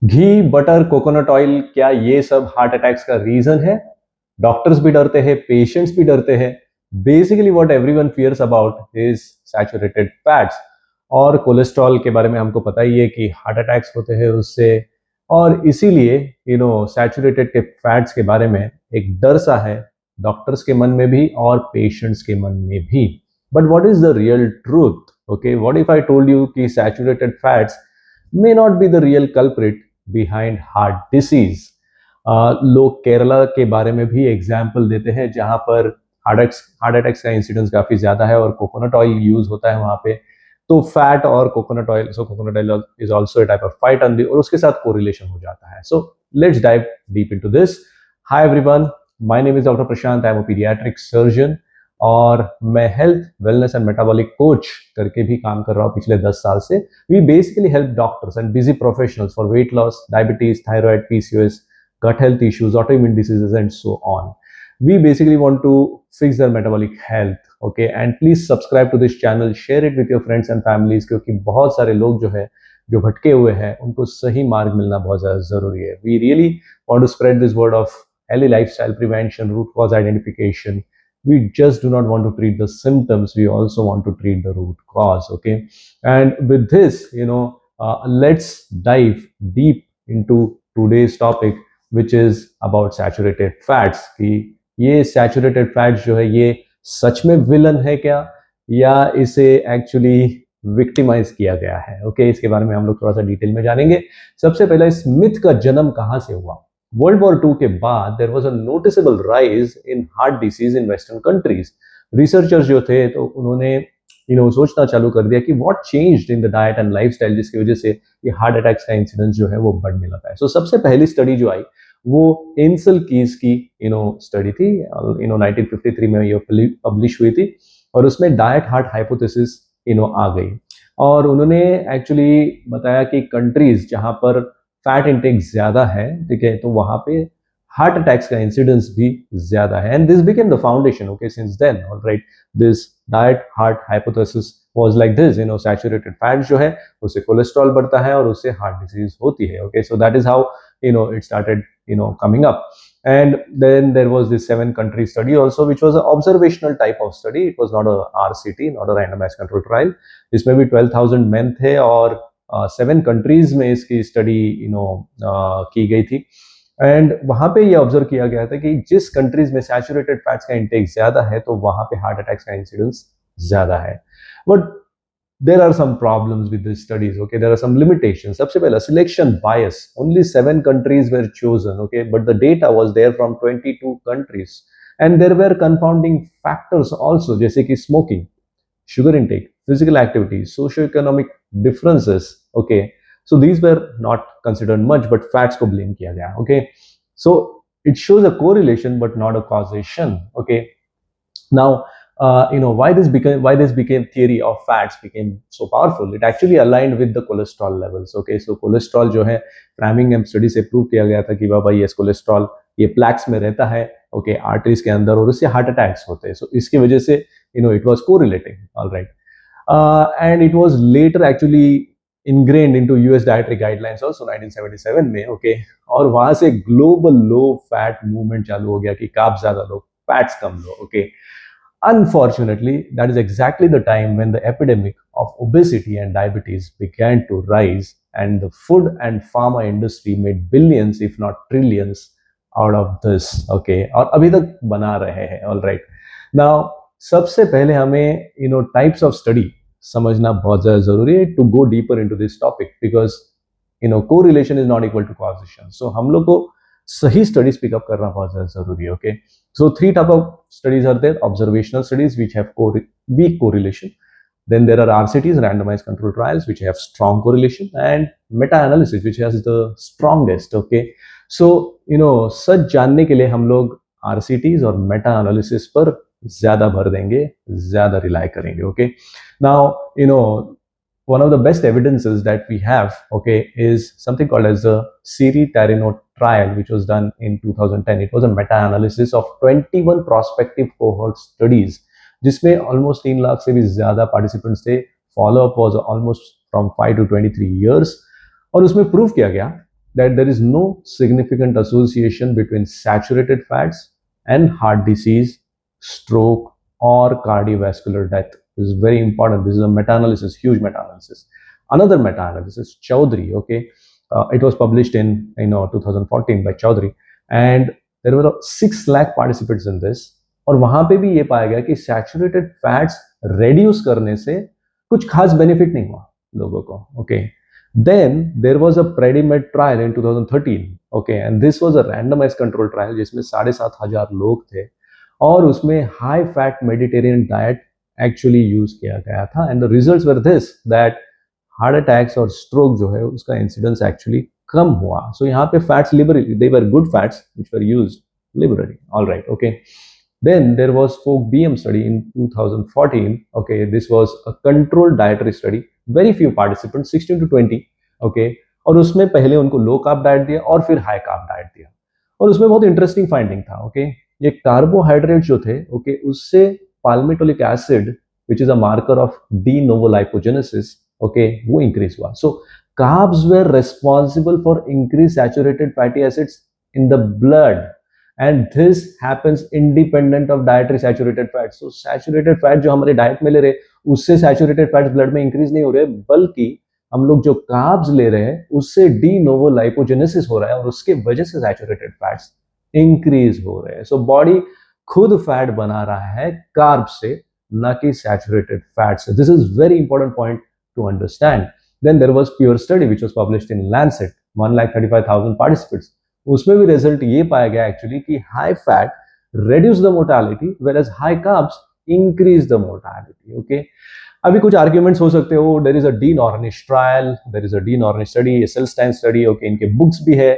घी, butter, coconut oil, क्या ये सब हार्ट अटैक्स का रीजन है? डॉक्टर्स भी डरते हैं, पेशेंट्स भी डरते हैं। Basically what everyone fears about is saturated fats. और कोलेस्ट्रॉल के बारे में हमको पता ही है कि हार्ट अटैक्स होते हैं उससे। और इसीलिए सैचुरेटेड के फैट्स के बारे में एक डर सा है डॉक्टर्स के मन में भी और पेशेंट्स के मन में भी। But what is the real truth? Okay, what if I told you कि saturated fats may not be the real culprit behind heart disease? लोग केरला के बारे में भी एग्जाम्पल देते हैं जहां पर हार्ट अटैक्स का इंसिडेंस काफी ज्यादा है और कोकोनट ऑयल यूज होता है वहां पे। तो फैट और coconut oil is also type of fight on और उसके साथ कोरिलेशन हो जाता है। So let's dive deep into this. Hi everyone, my name is doctor Prashant, I am a paediatric surgeon और मैं health wellness and metabolic coach करके भी काम कर रहा हूँ पिछले 10 साल से। We basically help doctors and busy professionals for weight loss, diabetes, thyroid, PCOS, gut health issues, autoimmune diseases, and so on. We basically want to fix their metabolic health. Okay, and please subscribe to this channel, share it with your friends and families, क्योंकि बहुत सारे लोग जो भटके हुए हैं उनको सही मार्ग मिलना बहुत ज़्यादा ज़रूरी है। We really want to spread this word of healthy lifestyle prevention, root cause identification. We just do not want to treat the symptoms, we also want to treat the root cause. Okay, and with this, let's dive deep into today's topic, which is about saturated fats। कि ये saturated fats जो है ये सच में villain है क्या, या इसे एक्चुअली विक्टिमाइज किया गया है? ओके, इसके बारे में हम लोग थोड़ा सा डिटेल में जानेंगे। सबसे पहले इस मिथ का जन्म कहां से हुआ? वर्ल्ड वॉर II के बाद there was a noticeable rise in heart disease in western countries. Researchers जो थे तो उन्होंने सोचना चालू कर दिया कि what changed in the diet and lifestyle जिसकी वजह से ये हार्ट अटैक्स का इंसिडेंस जो है वो बढ़ने लगा है। सो सबसे पहली स्टडी जो आई वो एंसल कीज की स्टडी थी। 1953 में ये पब्लिश हुई थी और उसमें डाइट हार्ट हाइपोथेसिस आ गई। और उन्होंने एक्चुअली बताया कि कंट्रीज जहां पर फैट इंटेक ज्यादा है, ठीक है, तो वहां पे हार्ट अटैक्स का इंसिडेंस भी ज्यादा है। And this became the foundation. Okay, since then alright this diet heart hypothesis was like this. Saturated fat जो है उससे कोलेस्ट्रॉल बढ़ता है और उससे हार्ट डिजीज होती है। Okay, so that is how it started coming up. And then there was this 7-country study also, which was an observational type of study. It was not a RCT, not a randomized control trial. इसमें भी 12,000 men थे और 7 countries में इसकी study की गई थी। And वहां पे ये ऑब्जर्व किया गया था कि जिस कंट्रीज में सैचुरेटेड फैट्स का इंटेक ज्यादा है तो वहां पे हार्ट अटैक्स का इंसिडेंस ज्यादा है। But there are some problems with these studies. Okay, there are some limitations. सबसे पहला selection bias. Only 7 countries were chosen. Okay, but the data was there from 22 countries, and there were confounding factors also, जैसे कि smoking, sugar intake, physical activity, socio-economic differences. Okay, so these were not considered much, but facts को blame किया गया. Okay, so it shows a correlation but not a causation. Okay, now why this became theory of fats became so powerful? It actually aligned with the cholesterol levels. Okay, so cholesterol जो है Framingham study से prove किया गया था कि बाबा ये cholesterol ये प्लैक्स में रहता है, ओके, आर्टरीज के अंदर, और उससे हार्ट अटैक्स होते हैं। सो इसकी वजह से it was correlating, alright. And it was later actually ingrained into US dietary guidelines also 1977 में। ओके, और वहां से ग्लोबल लो फैट मूवमेंट चालू हो गया कि कार्ब्स ज्यादा लो, फैट्स कम लो। Okay, unfortunately, that is exactly the time when the epidemic of obesity and diabetes began to rise, and the food and pharma industry made billions, if not trillions, out of this. Okay, और अभी तक बना रहे हैं। All right. Now, सबसे पहले हमें types of study समझना बहुत ज़्यादा जरूरी है to go deeper into this topic, because correlation is not equal to causation. So हम लोग को सही स्टडीज पिकअप करना बहुत ज्यादा जरूरी है। Okay, so 3 type of studies are there: observational studies which have weak correlation, then there are RCTs, randomized control trials, which have strong correlation, and meta-analysis which has the strongest. Okay, so सच जानने के लिए हम लोग RCTs और meta-analysis पर ज्यादा भर देंगे, ज्यादा रिलाई करेंगे। Okay, now one of the best evidences that we have, okay, is something called as the Siri-Tarino trial, which was done in 2010. It was a meta-analysis of 21 prospective cohort studies, जिसमें almost 3 lakh से भी ज्यादा participants थे। Follow-up was almost from 5 to 23 years, और उसमें prove किया गया that there is no significant association between saturated fats and heart disease, stroke, or cardiovascular death. This is very important. This is a meta-analysis, huge meta-analysis. Another meta-analysis, Chaudhary. Okay, it was published in 2014 by Chaudhary, and there were 6 lakh participants in this. और वहां पे भी ये पाया गया कि saturated fats reduce करने से कुछ खास बेनिफिट नहीं हुआ लोगों को. Okay, then there was a Predimed trial in 2013. Okay, and this was a randomized control trial जिसमें 7,500 लोग थे और उसमें high fat Mediterranean diet actually use किया गया था. And the results were this that heart attacks और स्ट्रोक जो है उसका इंसिडेंस एक्चुअली कम हुआ. सो यहाँ पे fats liberally, they were good fats which were used liberally. Alright, okay. Then there was folk BM study in 2014. Okay, this was a controlled dietary study. Very few participants, 16 to 20. Okay, और उसमें पहले उनको low carb diet दिया और फिर high carb diet दिया. और उसमें बहुत इंटरेस्टिंग फाइंडिंग था. ओके, ये कार्बोहाइड्रेट जो थे, ओके, उससे पाल्मिटोलिक acid which is a marker of de novo lipogenesis, okay, वो इंक्रीज हुआ. So carbs were responsible for increased saturated fatty acids in the blood. And this happens independent of dietary saturated fat. So saturated fat जो हमारे diet में ले रहे उससे saturated fats blood में increase नहीं हो रहे, बल्कि हम लोग जो कार्ब्स ले रहे हैं उससे डी नोवो लाइपोजेनेसिस हो रहा है और उसके वजह से सैचुरेटेड फैट्स इंक्रीज हो रहे हैं. सो बॉडी खुद फैट बना रहा है कार्ब से, ना कि सैचुरेटेड फैट से. This is very important point to understand. Then there was PURE study which was published in Lancet, 1,35,000 participants. उसमें भी रिजल्ट ये पाया गया एक्चुअली कि high fat reduce the mortality whereas high carbs increase the mortality. Okay, अभी कुछ arguments हो सकते हो. There is a Dean Ornish trial, there is a Dean Ornish study, Esselstyn study. Okay, इनके बुक्स भी है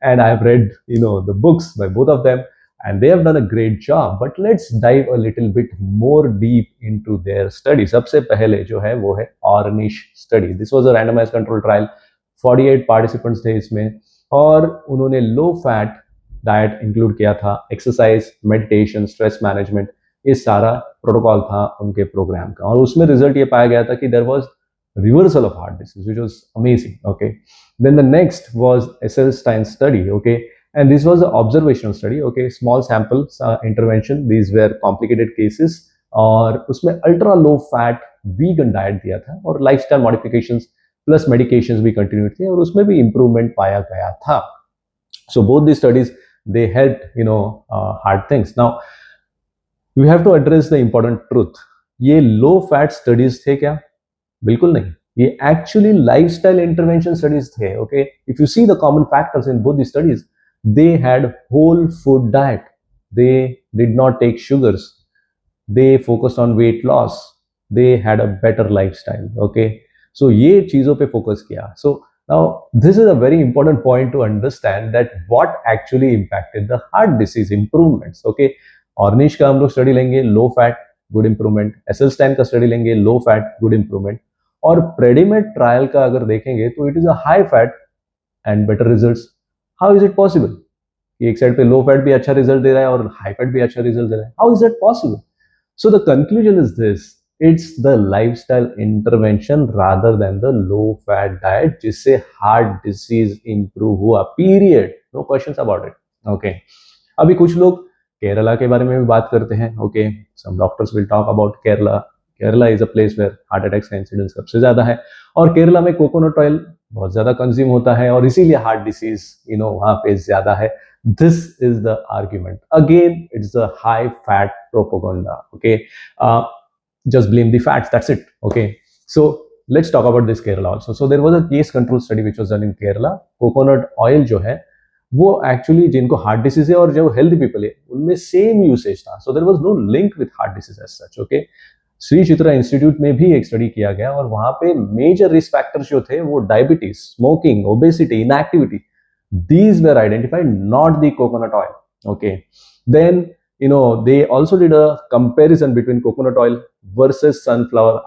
and I have read the books by both of them and they have done a great job. But let's dive a little bit more deep into their study. सबसे पहले जो है वो है Ornish study. This was a randomized control trial. 48 participants थे इसमें और उन्होंने लो फैट डाइट इंक्लूड किया था. एक्सरसाइज, मेडिटेशन, स्ट्रेस मैनेजमेंट, ये सारा प्रोटोकॉल था उनके प्रोग्राम का. और उसमें रिजल्ट ये पाया गया था कि there was reversal of heart disease, which was amazing. Okay, then the next was Esselstyn study. Okay, and this was an observational study. Okay, small sample intervention. These were complicated cases और उसमें ultra low fat vegan diet दिया था और lifestyle modifications plus medications भी continued थे और उसमें भी इंप्रूवमेंट पाया गया था. So both these studies, they helped hard things. Now we have to address the important truth. ये लो फैट स्टडीज थे क्या? बिल्कुल नहीं. ये एक्चुअली लाइफस्टाइल इंटरवेंशन स्टडीज थे. Okay, if you see the common factors in both the studies, they had whole food diet, they did not take sugars, they focused on weight loss, they had a better lifestyle. Okay, so ये चीजों पे focus किया. सो now this is a very important point to understand that what actually impacted the heart disease improvements. Okay, ऑर्निश का हम लोग study लेंगे, low fat good improvement. एसेल्स्टाइन का study लेंगे, लो फैट गुड इंप्रूवमेंट. और प्रेडिमेड ट्रायल का अगर देखेंगे तो it is a high fat and better results. How is it possible? एक साइड पे लो फैट भी अच्छा रिजल्ट दे रहा है और हाई फैट भी अच्छा रिजल्ट दे रहा है. How is that possible? So the conclusion is this, it's the lifestyle intervention rather than the low fat diet जिससे heart disease improve हुआ. Period. No questions about it. Okay. अभी कुछ लोग केरला के बारे में भी बात करते हैं. Okay. Some doctors will talk about Kerala. Kerala is a place where heart attacks का incidence सबसे ज्यादा है और केरला में कोकोनट ऑयल बहुत ज्यादा कंज्यूम होता है और इसीलिए हार्ट डिसीज वहां पे ज्यादा है. This is the argument. Again, it's a high fat propaganda. Okay. Just blame the fats, that's it. Okay, so let's talk about this Kerala also. So there was a case control study which was done in Kerala. Coconut oil जो है वो actually जिनको heart disease है और जो healthy people है उनमें same usage था. So there was no link with heart disease as such. Okay, Shri Chitra institute में भी एक स्टडी किया गया और वहां पे मेजर रिस्क फैक्टर्स जो थे वो diabetes, smoking, obesity, inactivity, these were identified, not the coconut oil. Okay, then they also did a comparison between coconut oil versus sunflower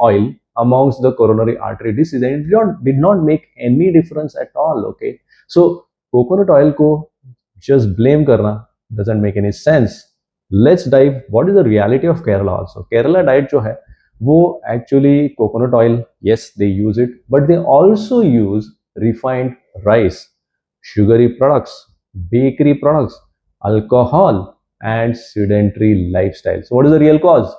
oil amongst the coronary artery disease, and it did not make any difference at all. Okay, so coconut oil ko just blame karna doesn't make any sense. Let's dive what is the reality of Kerala also. Kerala diet jo hai wo actually coconut oil, yes they use it, but they also use refined rice, sugary products, bakery products, alcohol, and sedentary lifestyle. So, what is the real cause?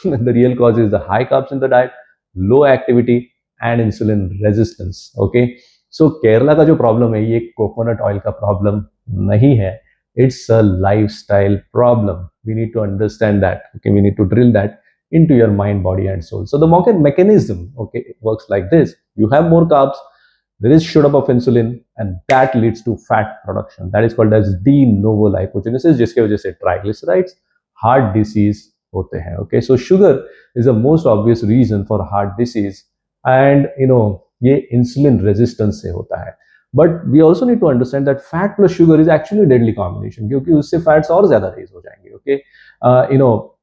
The real cause is the high carbs in the diet, low activity, and insulin resistance. Okay, so Kerala का जो problem है ये coconut oil का problem नहीं है. It's a lifestyle problem. We need to understand that. Okay, we need to drill that into your mind, body, and soul. So the mechanism, okay, it works like this. You have more carbs, there is shoot up of insulin, and that leads to fat production. That is called as de novo lipogenesis, जिसके वजह से triglycerides, heart disease होते हैं. Okay, so sugar is the most obvious reason for heart disease, and ये insulin resistance से होता है. But we also need to understand that fat plus sugar is actually a deadly combination, क्योंकि उससे fats और ज़्यादा raise हो जाएंगे. Okay,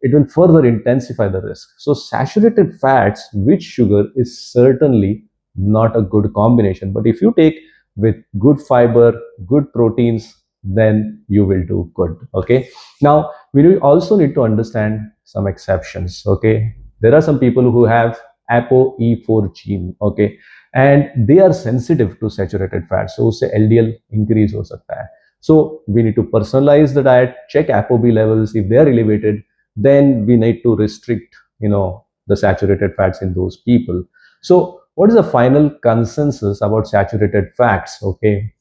it will further intensify the risk. So saturated fats with sugar is certainly not a good combination. But if you take with good fiber, good proteins, then you will do good. Okay. Now we will also need to understand some exceptions. Okay. There are some people who have ApoE4 gene. Okay. And they are sensitive to saturated fats. So usse LDL increase ho sakta hai. So we need to personalize the diet, check ApoB levels. If they are elevated, then we need to restrict, the saturated fats in those people. So what is the final consensus about saturated fats? Okay,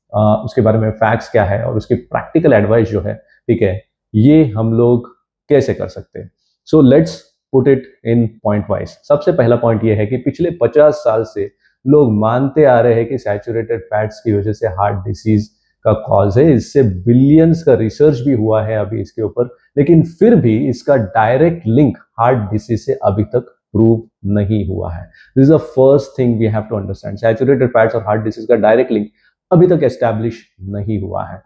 उसके बारे में facts क्या है और उसकी practical advice जो है, ठीक है, ये हम लोग कैसे कर सकते हैं. So let's put it in point wise. सबसे पहला पॉइंट ये है कि पिछले 50 साल से लोग मानते आ रहे हैं कि सैचुरेटेड फैट्स की वजह से हार्ट डिसीज का कॉज है. इससे बिलियंस का रिसर्च भी हुआ है अभी इसके ऊपर, लेकिन फिर भी इसका डायरेक्ट लिंक हार्ट डिसीज से अभी तक प्रूव नहीं हुआ है. This is the first thing we have to understand. Saturated fats और हार्ट डिसीज का डायरेक्ट लिंक अभी तक एस्टैब्लिश नहीं हुआ है.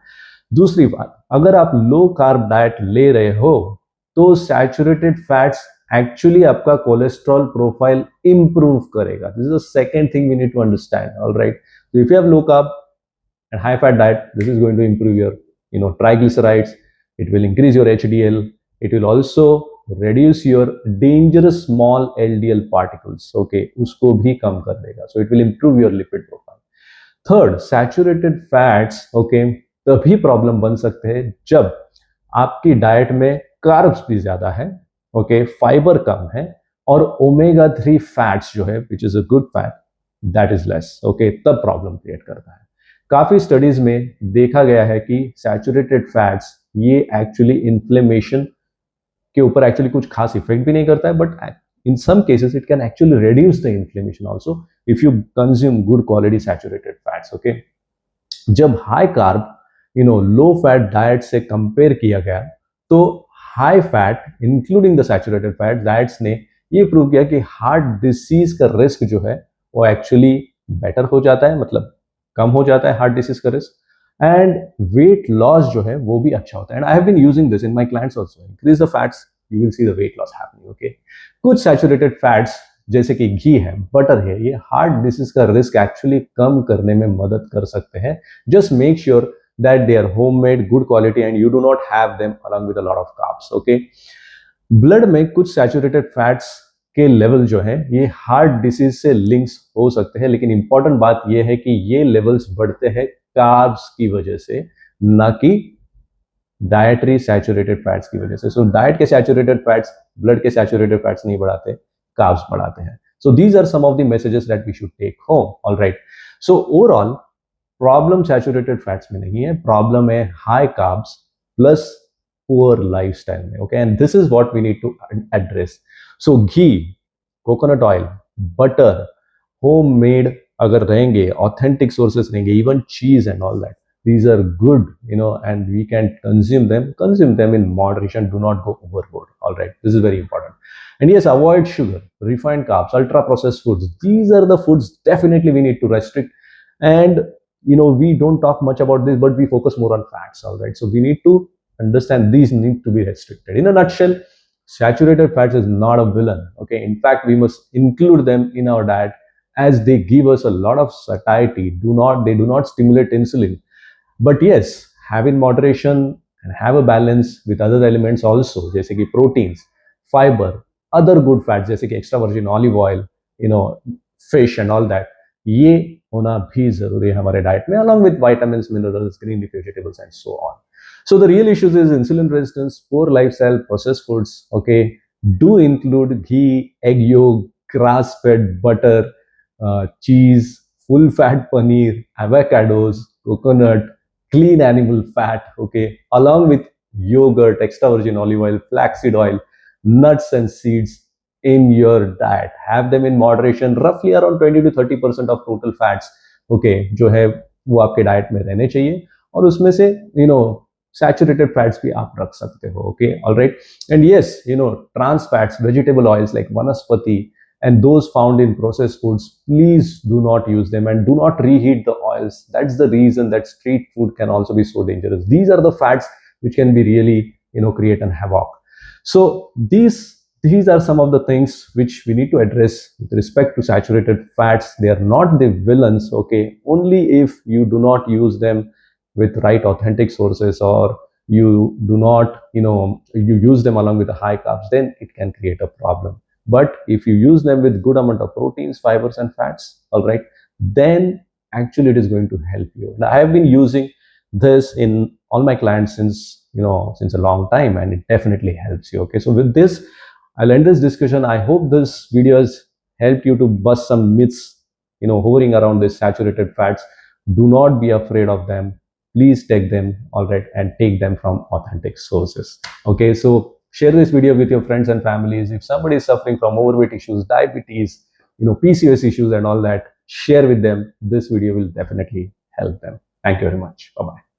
दूसरी बात, अगर आप लो कार्ब डाइट ले रहे हो तो सैचुरेटेड फैट्स एक्चुअली आपका कोलेस्ट्रॉल प्रोफाइल इंप्रूव करेगा. This is the second thing we need to understand. Alright, so if you have low carb and high fat diet, this is going to improve your triglycerides. It will increase your HDL. It will also reduce your dangerous small LDL particles. Okay, उसको भी कम कर देगा. So it will improve your lipid profile. Third, saturated fats, okay, तभी problem बन सकते हैं जब आपकी डाइट में कार्ब्स भी ज्यादा है, ओके, फाइबर कम है, और ओमेगा 3 फैट्स जो है, which is a good fat, that is less. Okay, तब प्रॉब्लम क्रिएट करता है. काफी स्टडीज में देखा गया है कि सैचुरेटेड फैट्स ये एक्चुअली इन्फ्लेमेशन के ऊपर एक्चुअली कुछ खास इफेक्ट भी नहीं करता है, but in some cases it can actually reduce the inflammation also if you consume good quality saturated fats. Okay, जब high carb low fat diet से कंपेयर किया गया तो high fat including the saturated fat diets ने ये prove किया कि heart disease का रिस्क जो है वो एक्चुअली बेटर हो जाता है, मतलब कम हो जाता है हार्ट डिसीज का रिस्क, एंड वेट लॉस जो है वो भी अच्छा होता है. And I have been using this in my clients also. Increase the fats, you will see the weight loss happening. Okay, कुछ सैचुरेटेड फैट्स जैसे कि घी है, बटर है, ये हार्ट डिसीज का रिस्क एक्चुअली कम करने में मदद कर सकते हैं. Just make sure that they are homemade, good quality, and you do not have them along with a lot of carbs. Okay, blood में कुछ सैचुरेटेड फैट्स के लेवल जो है ये हार्ट डिसीज से लिंक्स हो सकते हैं, लेकिन इंपॉर्टेंट बात ये है कि ये लेवल्स बढ़ते हैं कार्ब्स की वजह से, ना कि डायटरी सैचुरेटेड फैट्स की वजह से. सो डाइट के सैचुरेटेड फैट्स ब्लड के सैचुरेटेड फैट्स नहीं बढ़ाते, कार्ब्स बढ़ाते हैं. So these are some of the messages that we should take home. Alright, so overall problem saturated fats में नहीं है, प्रॉब्लम है high carbs plus poor lifestyle में. Okay, and this is what we need to address. So ghee, coconut oil, butter, homemade अगर रहेंगे, authentic sources रहेंगे, even cheese and all that, these are good, and we can consume them in moderation. Do not go overboard. All right, this is very important. And yes, avoid sugar, refined carbs, ultra processed foods. These are the foods definitely we need to restrict. And we don't talk much about this, but we focus more on fats. All right, so we need to understand these need to be restricted. In a nutshell, saturated fats is not a villain. Okay, in fact, we must include them in our diet as they give us a lot of satiety. They do not stimulate insulin. But yes, have in moderation and have a balance with other elements also, जैसे कि proteins, fiber, other good fats जैसे कि extra virgin olive oil, fish and all that. ये होना भी जरूरी है हमारे डाइट में, along with vitamins, minerals, green leafy vegetables and so on. So the real issues is insulin resistance, poor lifestyle, processed foods, okay, do include ghee, egg yolk, grass fed butter, cheese, full fat paneer, avocados, coconut, clean animal fat, okay, along with yogurt, extra virgin olive oil, flaxseed oil, nuts and seeds in your diet. Have them in moderation, roughly around 20 to 30% of total fats, okay, जो है वो आपके diet में रहने चाहिए, और उसमें से सैचुरेटेड फैट्स भी आप रख सकते हो, okay, alright. And yes, trans fats, vegetable oils like vanaspati and those found in processed foods, please do not use them and do not reheat the oils. That's the reason that street food can also be so dangerous. These are the fats which can be really create an havoc. So these are some of the things which we need to address with respect to saturated fats. They are not the villains, okay, only if you do not use them with right authentic sources, or you do not you use them along with the high carbs, then it can create a problem. But if you use them with good amount of proteins, fibers and fats, all right, then actually it is going to help you. Now, I have been using this in all my clients since a long time, and it definitely helps you, okay. So with this, I'll end this discussion. I hope this video has helped you to bust some myths hovering around these saturated fats. Do not be afraid of them. Please take them, all right, and take them from authentic sources, okay. So share this video with your friends and families. If somebody is suffering from overweight issues, diabetes, PCOS issues and all that, share with them. This video will definitely help them. Thank you very much. Bye-bye.